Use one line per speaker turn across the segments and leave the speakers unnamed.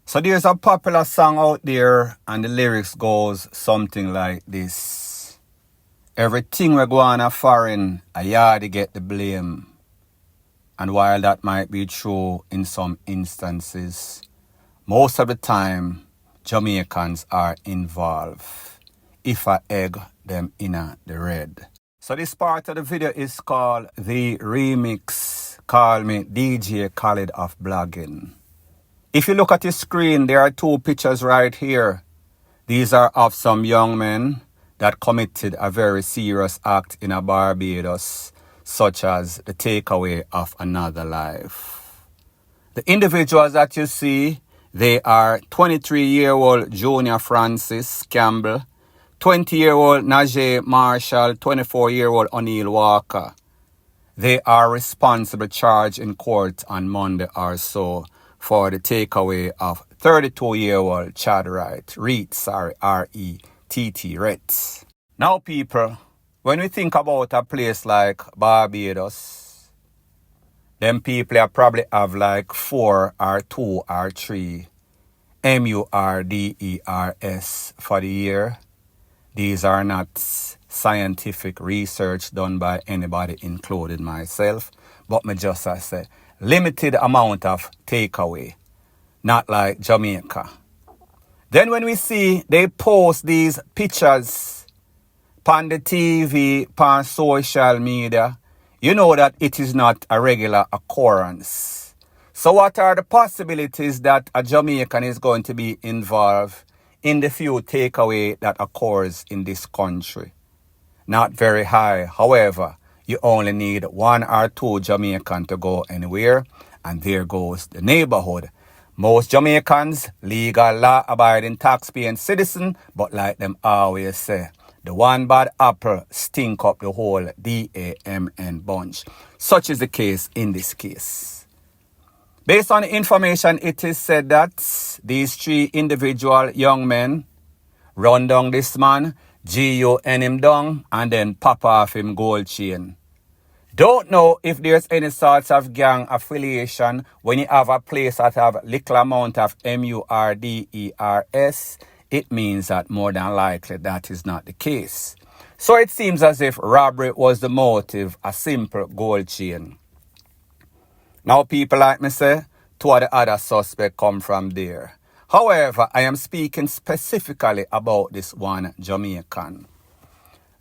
So there's a popular song out there and the lyrics goes something like this. Everything we go on a foreign, a yardie get the blame. And while that might be true in some instances, most of the time, Jamaicans are involved. If I egg them in the red. So this part of the video is called the remix. Call me DJ Khaled of blogging. If you look at your screen, there are two pictures right here. These are of some young men that committed a very serious act in a Barbados, such as the takeaway of another life. The individuals that you see, they are 23-year-old Junior Francis Campbell, 20-year-old Najee Marshall, 24-year-old O'Neill Walker. They are responsible charged in court on Monday or so for the takeaway of 32-year-old Chad Reeds, R-E-T-T, Reeds. Now people, when we think about a place like Barbados, them people probably have like 4 or 2 or 3 MVRDs for the year. These are not scientific research done by anybody, including myself, but me just say limited amount of takeaway, not like Jamaica. Then when we see they post these pictures on the TV, on social media, you know that it is not a regular occurrence. So what are the possibilities that a Jamaican is going to be involved in the few takeaway that occurs in this country? Not very high. However, you only need 1 or 2 Jamaican to go anywhere, and there goes the neighborhood. Most Jamaicans, legal, law-abiding, tax-paying citizen, but like them always say, the one bad apple stink up the whole DAMN bunch. Such is the case in this case. Based on the information, it is said that these 3 individual young men run down this man, G-U-N him down, and then pop off him gold chain. Don't know if there's any sorts of gang affiliation when you have a place that have little amount of MURDERS. It means that more than likely that is not the case. So it seems as if robbery was the motive, a simple gold chain. Now people like me say, 2 of the other suspects come from there. However, I am speaking specifically about this one Jamaican.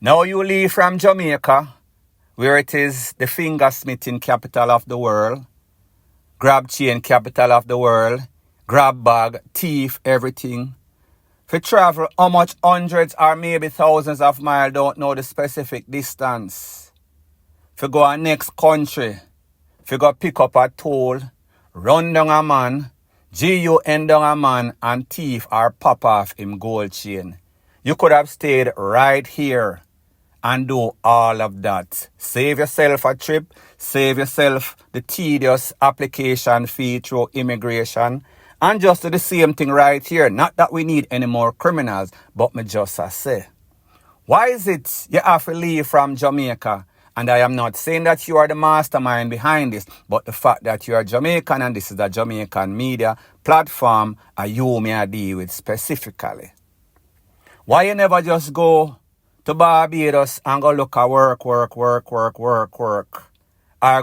Now you leave from Jamaica, where it is the finger-smithing capital of the world, grab chain capital of the world, grab bag, thief, everything. For travel, how much hundreds or maybe thousands of miles, don't know the specific distance. For go to next country, for go pick up a toll, run down a man, G-U-N down a man, and thief or pop off him gold chain. You could have stayed right here and do all of that. Save yourself a trip, save yourself the tedious application fee through immigration, and just do the same thing right here. Not that we need any more criminals, but me just say, why is it you have to leave from Jamaica? And I am not saying that you are the mastermind behind this, but the fact that you are Jamaican and this is the Jamaican media platform, you may deal with specifically. Why you never just go to Barbados and go look at work? Or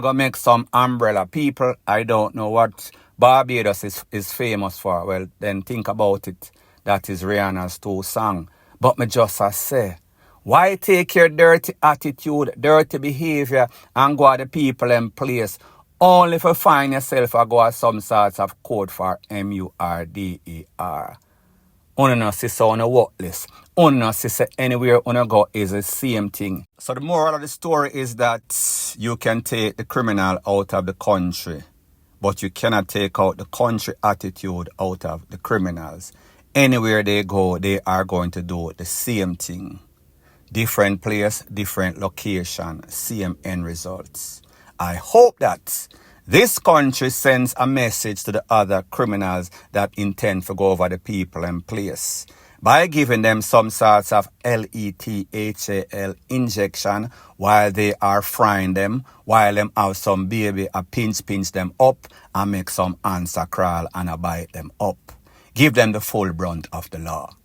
go make some umbrella. People, I don't know what Barbados is famous for. Well, then think about it. That is Rihanna's 2 song. But me just say, why take your dirty attitude, dirty behavior, and go at the people in place only to find yourself or go at some sorts of code for MURDER? Una no see so on a worthless. Una no see say anywhere una go is the same thing. So the moral of the story is that you can take the criminal out of the country, but you cannot take out the country attitude out of the criminals. Anywhere they go, they are going to do the same thing. Different place, different location, same end results. I hope that this country sends a message to the other criminals that intend to go over the people and place by giving them some sorts of LETHAL injection while they are frying them, while them have some baby a pinch them up and make some answer crawl and a bite them up. Give them the full brunt of the law.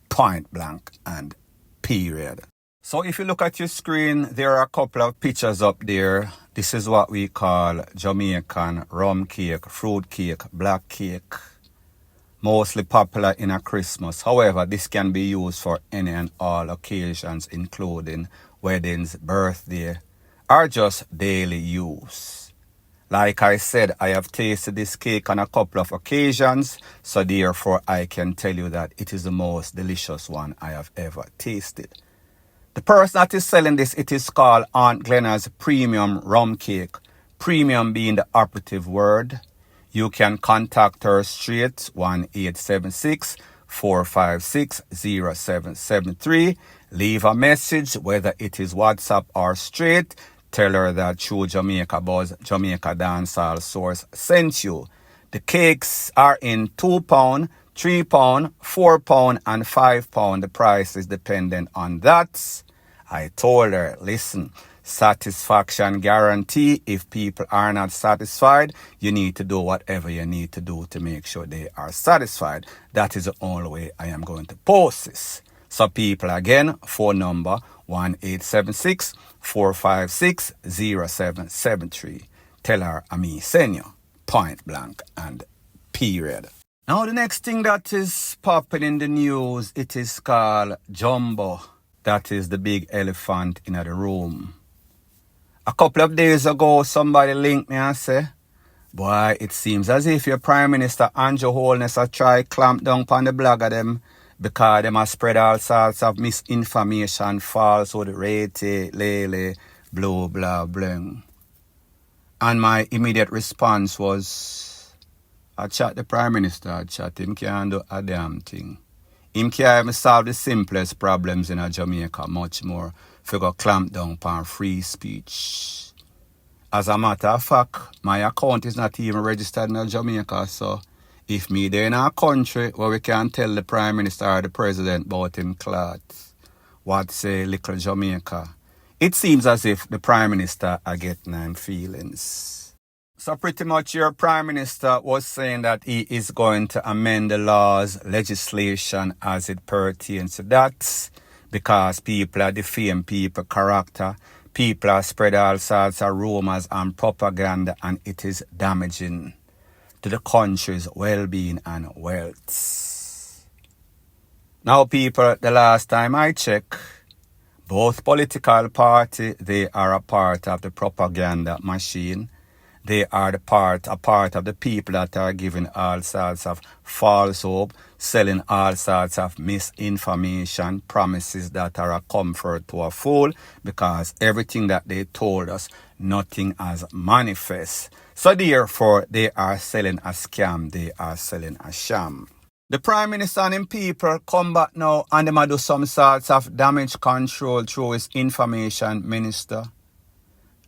Point blank and period. So if you look at your screen, there are a couple of pictures up there. This is what we call Jamaican rum cake, fruit cake, black cake. Mostly popular in a Christmas. However, this can be used for any and all occasions, including weddings, birthday, or just daily use. Like I said, I have tasted this cake on a couple of occasions, so therefore I can tell you that it is the most delicious one I have ever tasted. The person that is selling this, it is called Aunt Glenna's Premium Rum Cake. Premium being the operative word. You can contact her straight, 1-876-456-0773. Leave a message, whether it is WhatsApp or straight. Tell her that True Jamaica Buzz, Jamaica Dancehall Source sent you. The cakes are in £2, £3, £4, and £5. The price is dependent on that. I told her, listen, satisfaction guarantee. If people are not satisfied, you need to do whatever you need to do to make sure they are satisfied. That is the only way I am going to post this. So people, again, phone number 1-876-456-0773. Tell her I me send you. Point blank and period. Now the next thing that is popping in the news, it is called Jumbo. That is the big elephant in the room. A couple of days ago, somebody linked me and said, boy, it seems as if your Prime Minister Andrew Holness has tried clamp down on the blog of them because them have spread all sorts of misinformation, falsehood, rate, lele, blah, blah, blah. And my immediate response was, I chat the Prime Minister, I chat him can't do a damn thing. Him can't even solve the simplest problems in Jamaica, much more figure clamp down upon free speech. As a matter of fact, my account is not even registered in Jamaica, so if me there in our country where we can tell the Prime Minister or the President about him clots, what say little Jamaica, it seems as if the Prime Minister are getting them feelings. So pretty much your Prime Minister was saying that he is going to amend the laws, legislation as it pertains to that, because people are defaming people's character, people are spread all sorts of rumors and propaganda, and it is damaging to the country's well-being and wealth. Now people, the last time I checked, both political parties, they are a part of the propaganda machine. They are a part of the people that are giving all sorts of false hope, selling all sorts of misinformation, promises that are a comfort to a fool, because everything that they told us, nothing has manifest. So therefore, they are selling a scam, they are selling a sham. The Prime Minister and him people come back now and they might do some sorts of damage control through his information minister.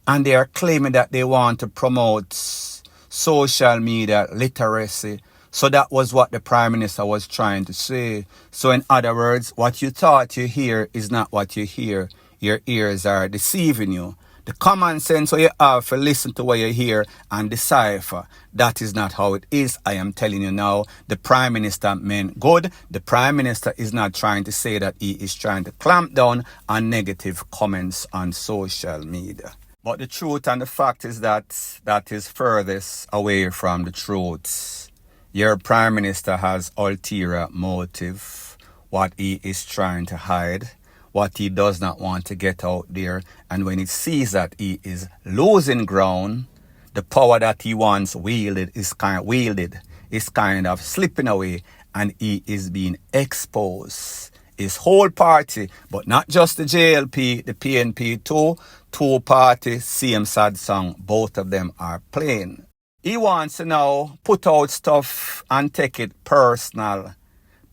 And they are claiming that they want to promote social media literacy. So that was what the Prime Minister was trying to say. So in other words, what you thought you hear is not what you hear. Your ears are deceiving you. The common sense where you have to listen to what you hear and decipher. That is not how it is. I am telling you now, the Prime Minister meant good. The Prime Minister is not trying to say that he is trying to clamp down on negative comments on social media. But the truth and the fact is that is furthest away from the truth. Your Prime Minister has ulterior motive, what he is trying to hide, what he does not want to get out there. And when he sees that he is losing ground, the power that he once wielded is kind of slipping away, and he is being exposed. His whole party, but not just the JLP, the PNP too, two parties, same sad song, both of them are playing. He wants to now put out stuff and take it personal.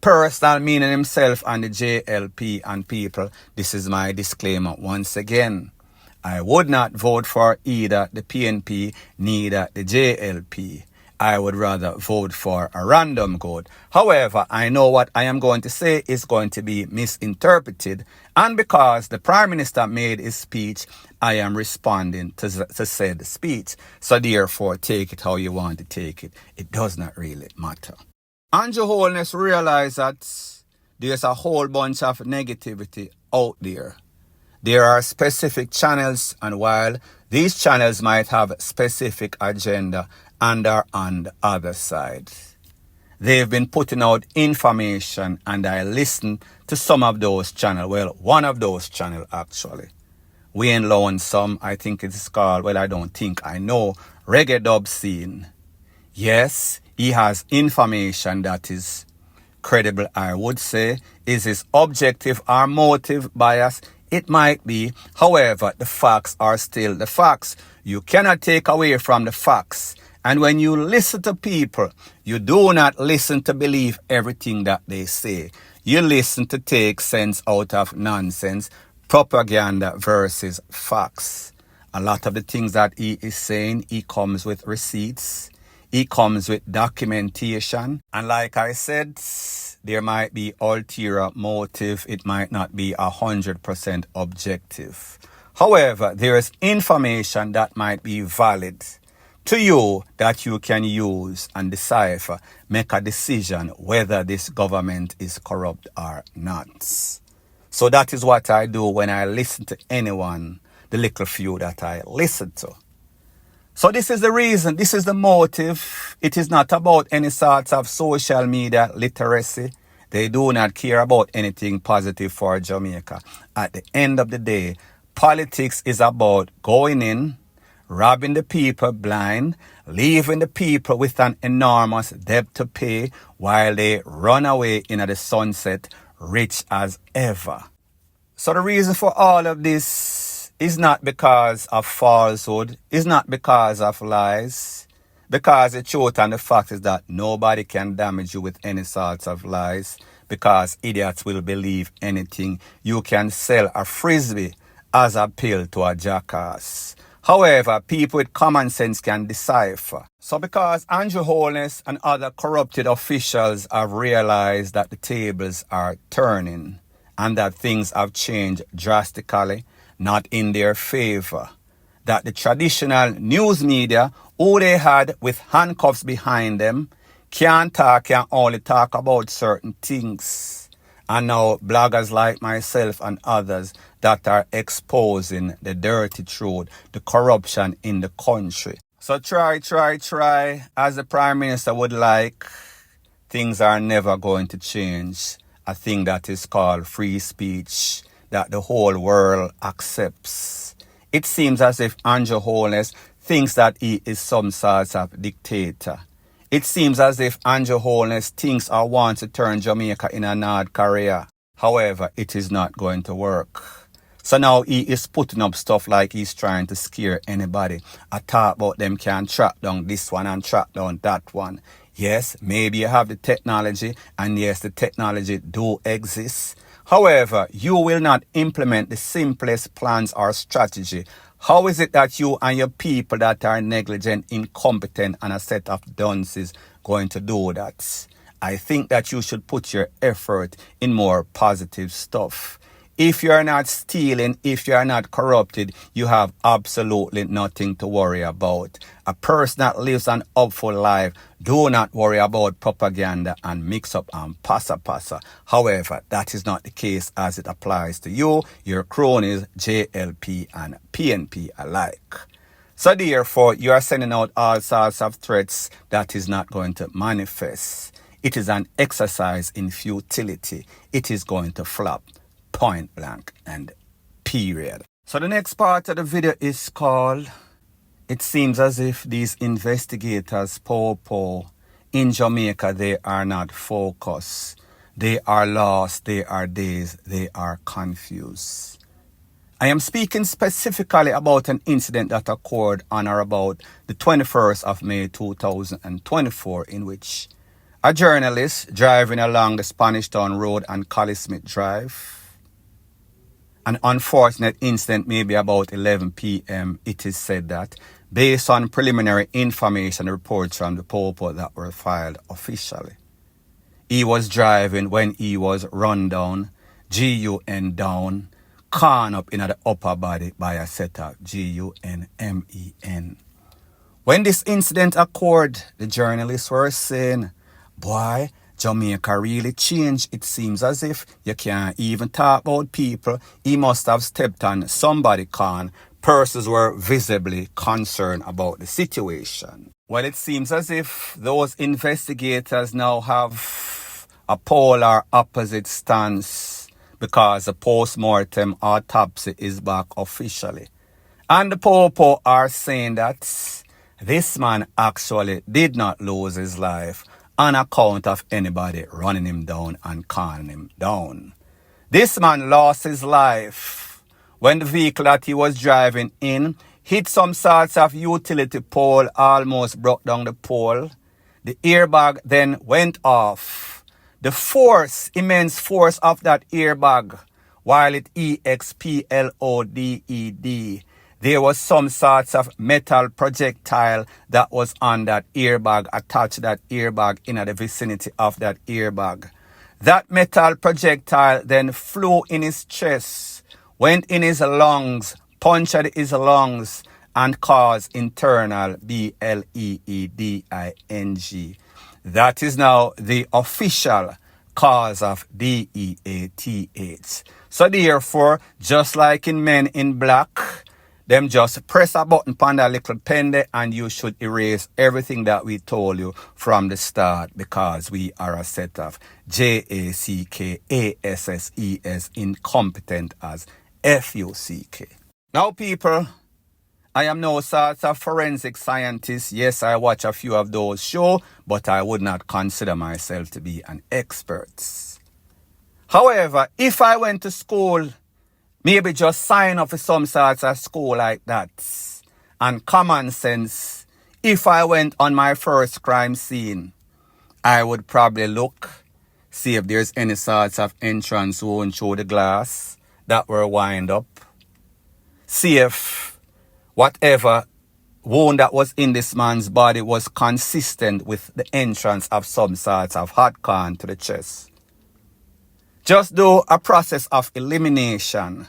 Personal meaning himself and the JLP and people. This is my disclaimer once again. I would not vote for either the PNP, neither the JLP. I would rather vote for a random vote. However, I know what I am going to say is going to be misinterpreted. And because the Prime Minister made his speech, I am responding to said speech. So therefore, take it how you want to take it. It does not really matter. Andrew Holness realized that there's a whole bunch of negativity out there. There are specific channels, and while these channels might have specific agenda and are on the other side, they've been putting out information, and I listen to some of those channels. Well, one of those channels actually. Wayne Lonesome, I think it's called, well, I don't think, I know, Reggae Dub Scene. Yes, he has information that is credible, I would say. Is his objective or motive bias? It might be. However, the facts are still the facts. You cannot take away from the facts. And when you listen to people, you do not listen to believe everything that they say. You listen to take sense out of nonsense, propaganda versus facts. A lot of the things that he is saying, he comes with receipts. He comes with documentation. And like I said, there might be ulterior motive. It might not be 100% objective. However, there is information that might be valid to you that you can use and decipher, make a decision whether this government is corrupt or not. So that is what I do when I listen to anyone, the little few that I listen to. So this is the reason, this is the motive. It is not about any sorts of social media literacy. They do not care about anything positive for Jamaica. At the end of the day, politics is about going in, robbing the people blind, leaving the people with an enormous debt to pay while they run away into the sunset, rich as ever. So the reason for all of this is not because of falsehood, is not because of lies, because the truth and the fact is that nobody can damage you with any sorts of lies, because idiots will believe anything. You can sell a frisbee as a pill to a jackass. However, people with common sense can decipher. So because Andrew Holness and other corrupted officials have realized that the tables are turning and that things have changed drastically, not in their favor, that the traditional news media, who they had with handcuffs behind them, can only talk about certain things. And now bloggers like myself and others that are exposing the dirty truth, the corruption in the country. So try, as the Prime Minister would like, things are never going to change. A thing that is called free speech, that the whole world accepts. It seems as if Andrew Holness thinks that he is some sort of dictator. It seems as if Andrew Holness thinks or wants to turn Jamaica in a North Korea. However, it is not going to work. So now he is putting up stuff like he's trying to scare anybody. I talk about them can track down this one and track down that one. Yes, maybe you have the technology, and yes, the technology do exist. However, you will not implement the simplest plans or strategy. How is it that you and your people that are negligent, incompetent, and a set of dunces going to do that? I think that you should put your effort in more positive stuff. If you are not stealing, if you are not corrupted, you have absolutely nothing to worry about. A person that lives an hopeful life, do not worry about propaganda and mix up and passa. However, that is not the case as it applies to you, your cronies, JLP and PNP alike. So therefore, you are sending out all sorts of threats that is not going to manifest. It is an exercise in futility. It is going to flop. Point blank and period. So the next part of the video is called, it seems as if these investigators, Popo, in Jamaica, they are not focused. They are lost, they are dazed, they are confused. I am speaking specifically about an incident that occurred on or about the 21st of May 2024, in which a journalist driving along the Spanish Town Road and Collie Smith Drive, an unfortunate incident, maybe about 11 p.m., it is said that, based on preliminary information reports from the Popo that were filed officially, he was driving when he was run down, GUN down, corn up in the upper body by a set of GUN-MEN. When this incident occurred, the journalists were saying, Boy, Jamaica really changed. It seems as if you can't even talk about people. He must have stepped on somebody con. Persons were visibly concerned about the situation. Well, it seems as if those investigators now have a polar opposite stance because the post-mortem autopsy is back officially. And the Popo are saying that this man actually did not lose his life on account of anybody running him down and calling him down. This man lost his life when the vehicle that he was driving in hit some sorts of utility pole, almost broke down the pole. The airbag then went off. The force, immense force of that airbag, while it exploded, there was some sorts of metal projectile that was on that airbag, attached to that airbag in the vicinity of that airbag. That metal projectile then flew in his chest, went in his lungs, punctured his lungs, and caused internal bleeding. That is now the official cause of death. So therefore, just like in Men in Black, them just press a button on that little pen there and you should erase everything that we told you from the start, because we are a set of JACKASSES, incompetent as FUCK. Now people, I am no sort of forensic scientist. Yes, I watch a few of those shows, but I would not consider myself to be an expert. However, if I went to school, maybe just sign up for some sorts of school like that, and common sense, if I went on my first crime scene, I would probably look, see if there's any sorts of entrance wound through the glass that were wind up, see if whatever wound that was in this man's body was consistent with the entrance of some sorts of hot can to the chest. Just do a process of elimination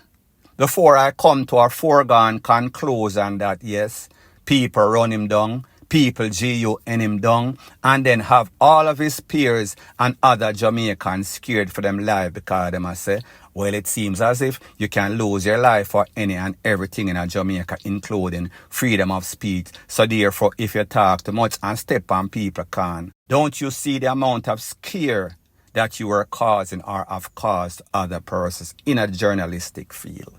before I come to a foregone conclusion that yes, people run him down, people GUN him down, and then have all of his peers and other Jamaicans scared for them life because them say, well, it seems as if you can lose your life for any and everything in a Jamaica, including freedom of speech. So therefore, if you talk too much and step on people can. Don't you see the amount of scare that you are causing or have caused other persons in a journalistic field?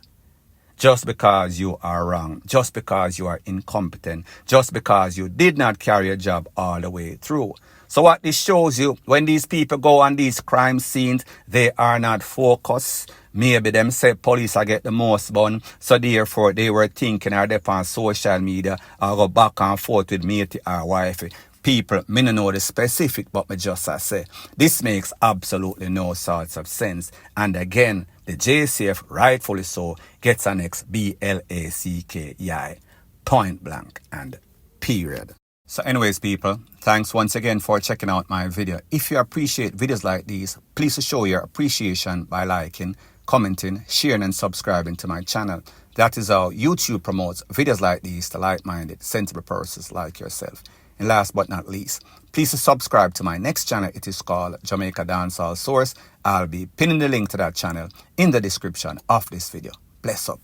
Just because you are wrong, just because you are incompetent, just because you did not carry a job all the way through. So what this shows you, when these people go on these crime scenes, they are not focused. Maybe them say police are get the most bun, so therefore they were thinking or they on social media or go back and forth with matey or wifey. People, me no know the specific, but me just say, this makes absolutely no sorts of sense. And again, the JCF, rightfully so, gets an BLACKI, point blank and period. So anyways, people, thanks once again for checking out my video. If you appreciate videos like these, please show your appreciation by liking, commenting, sharing and subscribing to my channel. That is how YouTube promotes videos like these to like-minded, sensible persons like yourself. And last but not least, please subscribe to my next channel. It is called Jamaica Dancehall Source. I'll be pinning the link to that channel in the description of this video. Bless up.